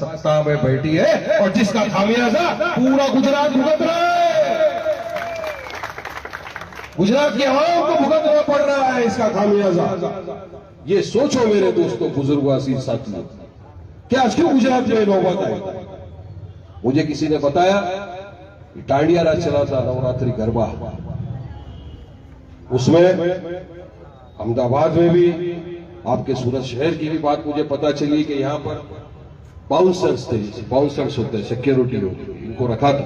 सत्ता में बैठी है और जिसका खामियाजा पूरा गुजरात भुगत रहा है। गुजरात की आवाम को भुगतना पड़ रहा है इसका खामियाजा। ये सोचो मेरे दोस्तों, बुजुर्गों, असीज साथियों, कि आज क्यों गुजरात में नौबत आई। मुझे किसी ने बताया कि डांडिया राज चला था, नवरात्रि गरबा, उसमें अहमदाबाद में भी, आपके सूरत शहर की भी बात मुझे पता चली कि यहां पर बाउंसर्स थे, बाउंसर्स होते हैं, सिक्योरिटी होती है, इनको रखा था।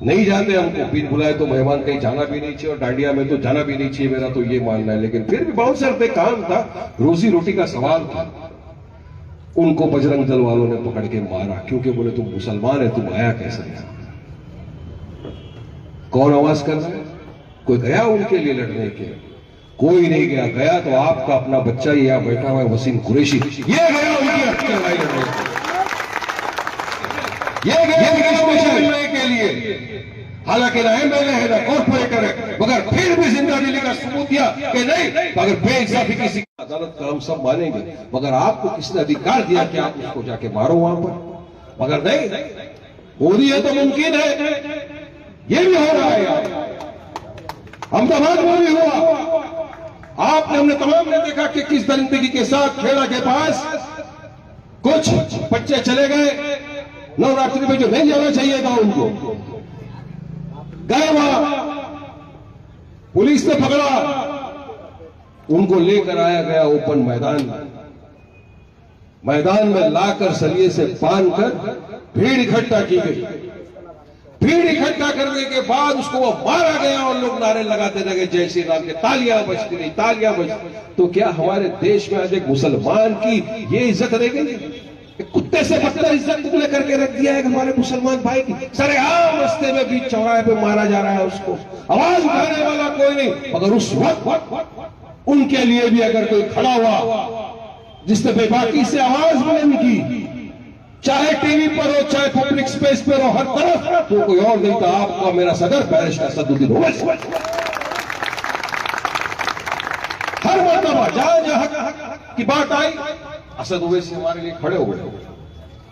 नहीं जाते हमको, पीर बुलाए तो मेहमान कहीं जाना भी नहीं चाहिए और डांडिया में तो जाना भी नहीं चाहिए, मेरा तो ये मानना है। लेकिन फिर भी बाउंसर थे, काम था, रोजी रोटी का सवाल था। उनको बजरंग दल वालों ने पकड़ के मारा, क्योंकि बोले तुम मुसलमान है, तुम आया कैसे। कौन आवाज कर रहा है? कोई गया उनके लिए लड़ने के? कोई नहीं गया। गया तो आपका अपना बच्चा ही यहां बैठा हुआ है, वसीम कुरैशी, ये गया उनकी हक की लड़ाई लड़ने के, ये गया लड़ने के लिए। हालांकि ना एमएलए है ना कॉर्पोरेटर है, मगर फिर भी जिंदा दिली का सबूत दिया कि नहीं, अगर बेइंसाफी किसी अदालत का हम सब मानेंगे, मगर आपको किसने अधिकार दिया कि आप उसको जाके मारो वहां पर? मगर नहीं, मोदी है तो मुमकिन है, ये भी हो रहा है यार। अहमदाबाद में भी हुआ, आपने, हमने तमाम ने देखा कि किस दरिंदगी के साथ खेड़ा के पास कुछ बच्चे चले गए नवरात्रि में, जो नहीं जाना चाहिए था उनको, गए वहां, पुलिस ने पकड़ा, उनको लेकर आया गया ओपन मैदान में लाकर सरिये से बांधकर भीड़ इकट्ठा की गई। भीड़ इकट्ठा करने के बाद उसको वो मारा गया और लोग नारे लगाते लगे जय श्री राम के, तालियां बजती रही, तालियां बजती। तो क्या हमारे देश में आज एक मुसलमान की ये इज्जत रह गई? कुत्ते से बदतर इज्जत तुमने करके रख दिया है हमारे मुसलमान भाई की। सरेआम रास्ते में बीच चौराहे पे मारा जा रहा है उसको, आवाज उठाने वाला कोई नहीं। मगर उस वक्त उनके लिए भी अगर कोई खड़ा हुआ जिसने बेबाकी से आवाज बुलंद की, चाहे टीवी पर हो, चाहे पब्लिक स्पेस पर हो, हर तरफ, तो कोई और नहीं था, आपका मेरा सदर बैरिस्टर असदुद्दीन ओवैसी। हर मर्तबा जहां जहां की बात आई, असद ओवैसी हमारे लिए खड़े हो गए।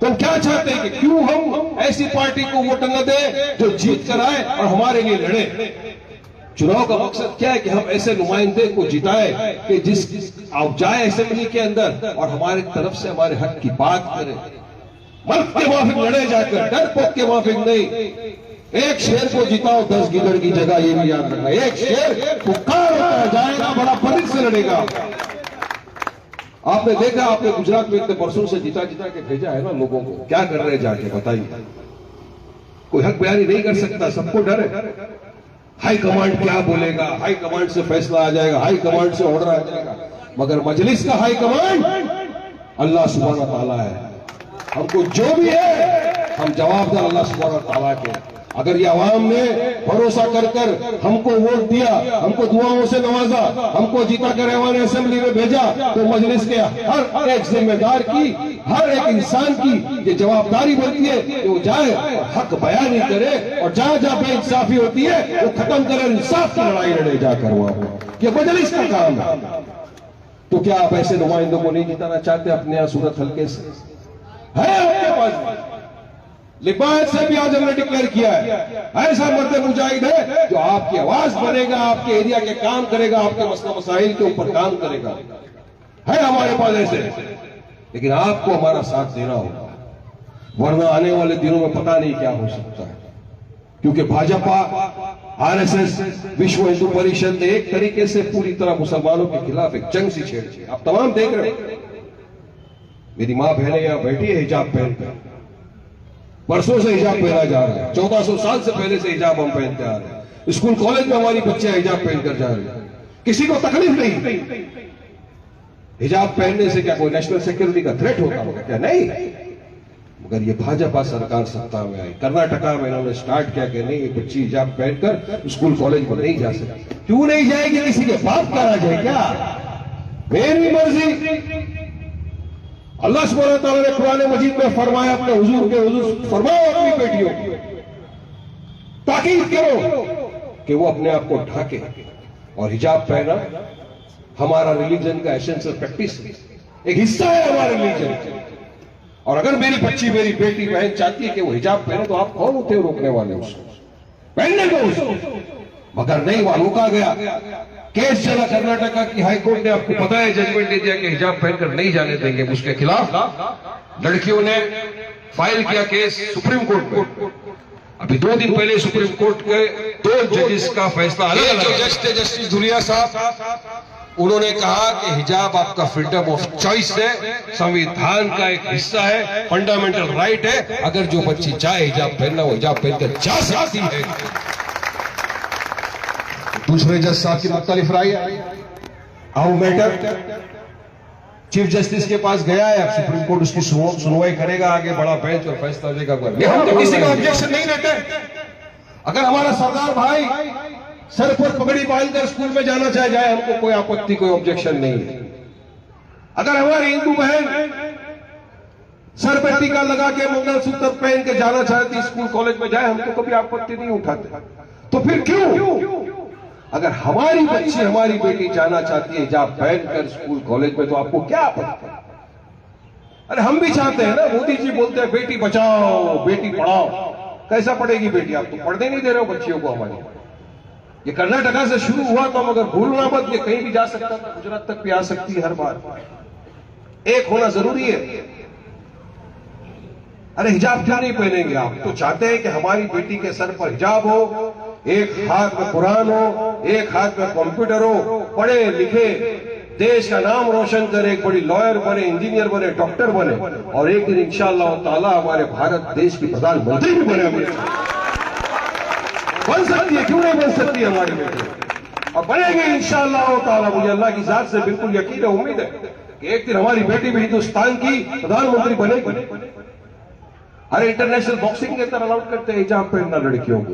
तो हम क्या चाहते हैं कि क्यों हम ऐसी पार्टी को वोट न दें जो जीत कर आए और हमारे लिए लड़े। चुनाव का मकसद क्या है कि हम ऐसे नुमाइंदे को जिताए कि जिस आप जाए असेंबली के अंदर और हमारे तरफ से हमारे हक की बात करें, मर्द के माफिक लड़े जाकर, डरपोक के माफिक नहीं। एक शेर को जिताओ 10 गिदड़ की जगह, ये भी याद रखना। एक शेर पुकार होता जाएगा, बड़ा बरिक से लड़ेगा। आपने देखा, आपने गुजरात में इतने बरसों से जिता के भेजा है ना लोगों को, क्या कर रहे हैं जाके बताइए। कोई हक बयानी नहीं कर सकता, सबको डर है। हाई कमांड क्या बोलेगा, हाई कमांड से फैसला आ जाएगा, हाई कमांड से ऑर्डर आ जाएगा। मगर मजलिस का हाई कमांड अल्लाह सुब्हान व तआला है। हमको जो भी है हम जवाबदार अल्लाह सुब्हान व तआला के। अगर ये आवाम ने भरोसा कर हमको वोट दिया, हमको दुआओं से नवाजा, हमको जीता कर हमारे असेंबली में भेजा, तो मजलिस के हर एक जिम्मेदार की, हर एक इंसान की ये जवाबदारी बनती है कि वो जाए हक बयानी करे और जहां जहां बेइंसाफी होती है वो खत्म करे, इंसाफ की लड़ाई लड़े जाकर। वहां ये मजलिस का काम है। तो क्या आप ऐसे नुमाइंदों को नहीं जिताना चाहते अपने यहां सूरत हल्के से? है आपके पास लिबास से भी आज हमने डिक्लेयर किया है, ऐसा मर्द मुजाहिद है जो आपकी आवाज बनेगा, आपके एरिया के काम करेगा, आपके मसला मसाइल के ऊपर काम करेगा। है हमारे पास ऐसे, लेकिन आपको हमारा साथ देना होगा, वरना आने वाले दिनों में पता नहीं क्या हो सकता है। क्योंकि भाजपा, आरएसएस, विश्व हिंदू परिषद ने एक तरीके से पूरी तरह मुसलमानों के खिलाफ एक जंग सी छेड़ी। आप तमाम देख रहे हो, मेरी मां बहनें यहां बैठी है हिजाब पहनकर, परसों से हिजाब पहना जा रहा है, 1400 साल से पहले से हिजाब हम पहनते आ रहे हैं। स्कूल कॉलेज में हमारी बच्चियां हिजाब पहनकर जा रही हैं, किसी को तकलीफ नहीं। हिजाब पहनने से क्या कोई नेशनल सिक्योरिटी का थ्रेट होता होगा क्या? नहीं। मगर ये भाजपा सरकार सत्ता में आई, कर्नाटका में इन्होंने स्टार्ट किया कि नहीं, ये बच्ची हिजाब पहनकर स्कूल कॉलेज में नहीं जा सकती। क्यों नहीं जाएगी? किसी के बाप का राज है क्या? मेरी मर्जी। अल्लाह सुब्हानहू व तआला ने कुरान मजीद में फरमाया, अपने हुजूर के हुजूर फरमाओ अपनी बेटियों की ताकीद करो कि वो अपने आप को ढाके, और हिजाब पहना हमारा रिलीजन का एसेंशियल प्रैक्टिस, एक हिस्सा है हमारे रिलीजन। और अगर मेरी बच्ची, मेरी बेटी, बहन चाहती है कि वो हिजाब पहने, तो आप कौन होते हो रोकने वाले उसको पहनने को उसको? मगर नहीं, वहां रोका गया। केस चला कर्नाटका की हाईकोर्ट ने, आपको पता है, जजमेंट दे दिया कि हिजाब पहनकर नहीं जाने देंगे। उसके खिलाफ लड़कियों ने फाइल किया केस सुप्रीम कोर्ट में। अभी 2 दिन पहले सुप्रीम कोर्ट के 2 जजेस का फैसला अलग जो जज थे, जस्टिस धुलिया साहब, उन्होंने कहा कि हिजाब आपका फ्रीडम ऑफ चॉइस है, संविधान का एक हिस्सा है, फंडामेंटल राइट है। अगर जो बच्ची चाहे हिजाब पहनना, वो हिजाब पहनकर जा सकती है। दूसरे जज साहब की मुख्तलिफ राय है। हाउ मैटर चीफ जस्टिस के पास गया है, अब सुप्रीम कोर्ट उसकी सुनवाई करेगा, आगे बड़ा बेंच और फैसला देगा। हम तो किसी का ऑब्जेक्शन नहीं देते। अगर हमारा सरदार भाई सर पर पगड़ी बांधकर स्कूल में जाना चाहे, जाए, हमको कोई आपत्ति, कोई ऑब्जेक्शन नहीं है। अगर हमारी हिंदू बहन सर पर टीका लगा के मंगलसूत्र पहन के जाना चाहती स्कूल कॉलेज में जाए, हमको कभी आपत्ति नहीं उठाते। तो फिर क्यों अगर हमारी बच्ची, हमारी बेटी जाना चाहती है हिजाब पहनकर स्कूल कॉलेज में, तो आपको क्या आपत्ति? अरे हम भी चाहते हैं ना। मोदी जी बोलते हैं बेटी बचाओ बेटी पढ़ाओ। कैसा पढ़ेगी बेटी? आप तो पढ़ने नहीं दे रहे हो बच्चियों को हमारी। ये कर्नाटका से शुरू हुआ तो मगर भूलना मत, ये कहीं भी जा सकता था, गुजरात तक भी आ सकती है हर बार। एक होना जरूरी है। अरे हिजाब क्यों नहीं पहनेंगे? आप तो चाहते हैं कि हमारी बेटी के सर पर हिजाब हो, एक हाथ में कुरान हो, एक हाथ में कंप्यूटर हो, पढ़े लिखे देश का नाम रोशन करे, एक बड़ी लॉयर बने, इंजीनियर बने, डॉक्टर बने, और एक दिन इंशाअल्लाह ताला हमारे भारत देश की प्रधानमंत्री भी बने। बन सकती है, क्यों नहीं बन सकती हमारी बेटी? और बनेंगे इंशाअल्लाह ताला। मुझे अल्लाह की जात से बिल्कुल यकीन है, उम्मीद है कि एक दिन हमारी बेटी भी हिंदुस्तान की प्रधानमंत्री बनेगी। अरे इंटरनेशनल बॉक्सिंग के अंदर अलाउड करते हैं हिजाब पहनना लड़कियों को,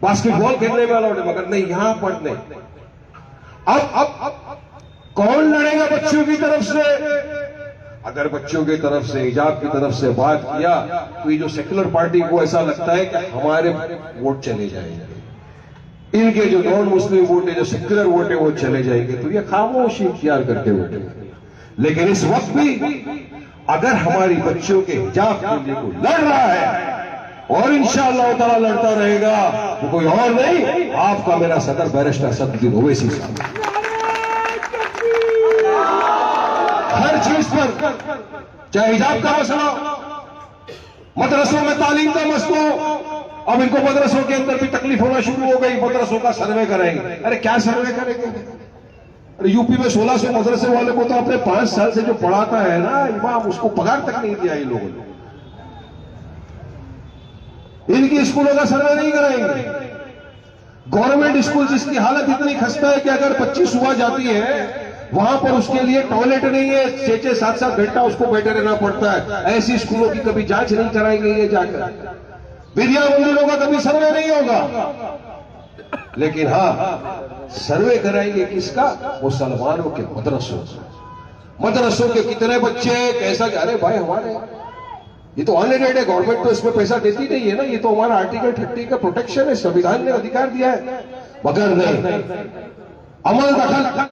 बास्केटबॉल खेलने में अलाउड है, मगर नहीं यहां पर नहीं। अब कौन लड़ेगा बच्चों की तरफ से? अगर बच्चों की तरफ से, हिजाब की तरफ से बात किया, तो ये जो सेक्युलर पार्टी को ऐसा लगता है कि हमारे वोट चले जाएंगे, इनके जो नॉन मुस्लिम वोट है, जो सेक्युलर वोट है, वो चले जाएंगे, तो ये खामोशी इख्तियार करके वोट। लेकिन इस वक्त भी अगर हमारी बच्चियों के हिजाब के लिए कोई लड़ रहा है, और इंशाअल्लाह ताला लड़ता रहेगा, तो कोई और नहीं, आपका मेरा सदर बैरिस्टर असदुद्दीन ओवैसी साहब। हर चीज पर, चाहे हिजाब का मसला, मदरसों में तालीम का मसला, अब इनको मदरसों के अंदर भी तकलीफ होना शुरू हो गई, मदरसों का सर्वे करेंगे। अरे क्या सर्वे करेंगे? अरे यूपी में 1600 मदरसे वाले को तो अपने 5 साल से जो पढ़ाता है ना इमाम, उसको पगार तक नहीं दिया इन लोगों ने। इनकी स्कूलों का सर्वे नहीं कराएंगे। गवर्नमेंट स्कूल जिसकी हालत इतनी खस्ता है कि अगर 25 सुबह जाती है, वहां पर उसके लिए टॉयलेट नहीं है, 6-6, 7-7 घंटा उसको बैठे रहना पड़ता है। ऐसी स्कूलों की कभी जांच नहीं कराएंगे ये जाकर। विद्या मंदिरों का कभी सर्वे नहीं होगा। लेकिन हाँ, सर्वे कराएंगे किसका? मुसलमानों के मदरसों। मदरसों के कितने बच्चे, कैसा? अरे भाई हमारे ये तो अनएडेड है, गवर्नमेंट तो इसमें पैसा देती नहीं है ना, ये तो हमारा आर्टिकल 30 का प्रोटेक्शन है, संविधान ने अधिकार दिया है। मगर नहीं, अमल दखल